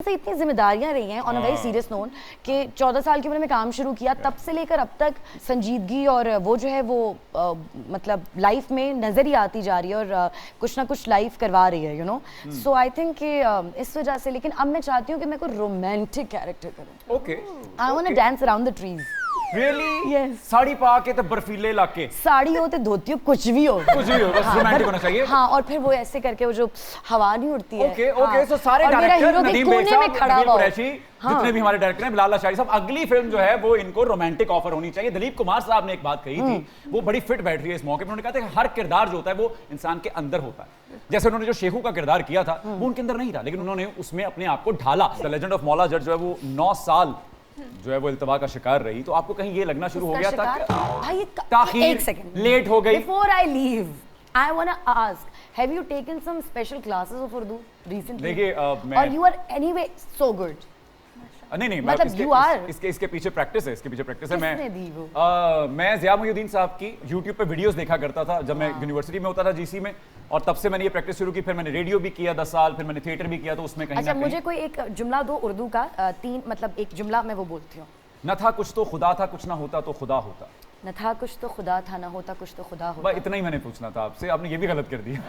से इतनी जिम्मेदारियां रही हैं on a very serious note कि 14 साल की उम्र में काम शुरू किया, तब से लेकर अब तक संजीदगी और वो जो है वो मतलब लाइफ में नजर ही आती जा रही है और कुछ ना कुछ लाइफ करवा रही है, you know. So I think कि इस वजह से, लेकिन अब मैं चाहती हूँ कि मैं कोई रोमांटिक कैरेक्टर करूँ. Okay, I want to dance around the trees. Really? Yes. Sari पा के तो बर्फीले इलाके, साड़ी हो तो धोती हो, कुछ भी हो, बस रोमांटिक होना चाहिए. हाँ, और फिर वो ऐसे करके वो जो हवा नहीं उड़ती है. ओके ओके, सो सारे और मेरा डायरेक्टर हीरो के नदीम कोने में बेग खड़ा साहब, नबील हुआ. कुरैशी, जितने भी हमारे डायरेक्टर हैं, बिलाल अशारी साहब, अगली फिल्म जो है वो इनको रोमांटिक ऑफर होनी चाहिए. दिलीप कुमार साहब ने एक बात कही थी, वो बड़ी फिट बैठ रही है इस मौके पर. उन्होंने कहा था कि हर किरदार जो होता है वो इंसान के अंदर होता है. जैसे उन्होंने जो शेखू का किरदार किया था वो उनके अंदर नहीं था, लेकिन उन्होंने उसमें अपने आप को ढाला. The legend of Maula Jatt जो है वो 9 साल जो है वो इल्तवा का शिकार रही. तो आपको कहीं ये लगना शुरू हो गया था भाई ताखीर, एक सेकंड लेट हो गई? Before I leave I want to ask, have you taken some special classes of Urdu recently? देखिए मैं, और you are anyway so good. नहीं मतलब you are. इसके पीछे प्रैक्टिस है, इसके पीछे प्रैक्टिस है. किसने दी वो? मैं ज़िया मोइनुद्दीन साहब की YouTube पे वीडियोस देखा करता था जब मैं यूनिवर्सिटी में होता था, जीसी में, और तब से मैंने ये प्रैक्टिस शुरू की. फिर मैंने रेडियो भी किया 10 साल, फिर मैंने थिएटर भी किया. तो उसमें कहीं अच्छा, ना मुझे कहीं कोई एक जुमला दो उर्दू का, 3 मतलब एक जुमला मैं वो बोलती हूँ. न था कुछ तो खुदा था, कुछ ना होता तो खुदा होता. न था कुछ तो खुदा था, न होता कुछ तो खुदा होता. बस इतना ही मैंने पूछना था आपसे, आपने ये भी गलत कर दिया.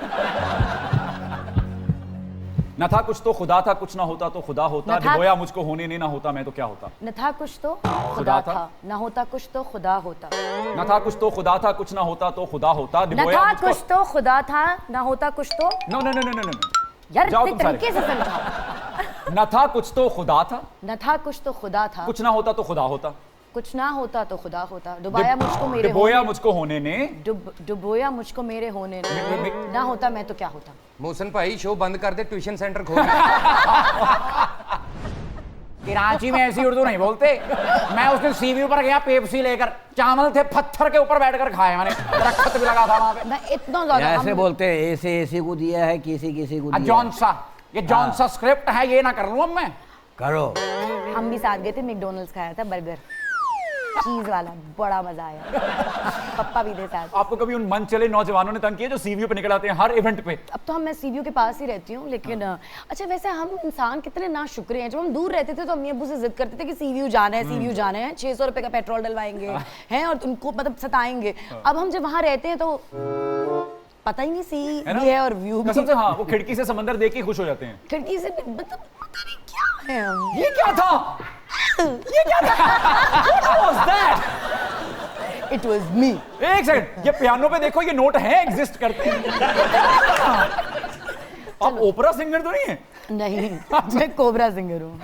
न था कुछ तो खुदा था, कुछ ना होता तो खुदा होता. डिबोया मुझको होने ने, ना होता मैं तो क्या होता. न था कुछ तो खुदा था, न होता कुछ तो खुदा होता. न था कुछ तो खुदा था, कुछ ना होता तो खुदा होता. न था कुछ तो खुदा था, न होता कुछ तो. No no no no no no, यार जाओ इतने तुम सारे. तरीके से समझाओ. न था कुछ तो खुदा था, न था कुछ तो खुदा था, कुछ ना होता तो खुदा होता. कुछ ना होता तो खुदा होता. डुबाया मुझको मेरे डिबोया होने, मुझको होने ने, डुबोया मुझको मेरे होने ने, ना होता मैं तो क्या होता. मोहसिन भाई शो बंद कर दे, ट्यूशन सेंटर खोल. कराची में ऐसी उर्दू नहीं बोलते. मैं उस दिन सीवी पर गया पेप्सी लेकर, चावल थे पत्थर के ऊपर बैठकर खाए मैंने, दरख्त भी लगा था वहां पे. मैं इतना ज्यादा ऐसे बोलते हैं, ऐसे को दिया है, किसी को दिया जॉन सा, ये जॉन सा स्क्रिप्ट है, ये ना कर लूं अब मैं. करो. हम भी साथ गए थे, मैकडॉनल्ड्स खाया था बर्गर चीज वाला, बड़ा मजा आया. पप्पा भी थे साथ. आपको कभी उन मन चले नौजवानों ने तंग किया जो सीवीयू पे निकल आते हैं हर इवेंट पे? अब तो मैं सीवीयू के पास ही रहती हूँ, लेकिन अच्छा वैसे हम इंसान कितने नाशुक्र हैं. जब हम दूर रहते थे तो अम्मी अब्बू से जिद करते थे कि सीवीयू जाना है, सीवीयू जाना है, 600 रुपए का पेट्रोल डलवाएंगे हैं और तुमको मतलब सताएंगे. अब हम जब वहां रहते हैं तो पता ही नहीं सी भी है और व्यू भी. कसम से हाँ, वो खिड़की से समंदर देख के खुश हो जाते हैं. खिड़की से मतलब पता नहीं क्या है हम. ये क्या था? ये क्या था? What was that? It was me. एक सेकंड, ये पियानो पे देखो, ये नोट हैं, एग्जिस्ट करते हैं. आप ओपरा सिंगर तो नहीं है? नहीं, मैं कोबरा सिंगर हूँ.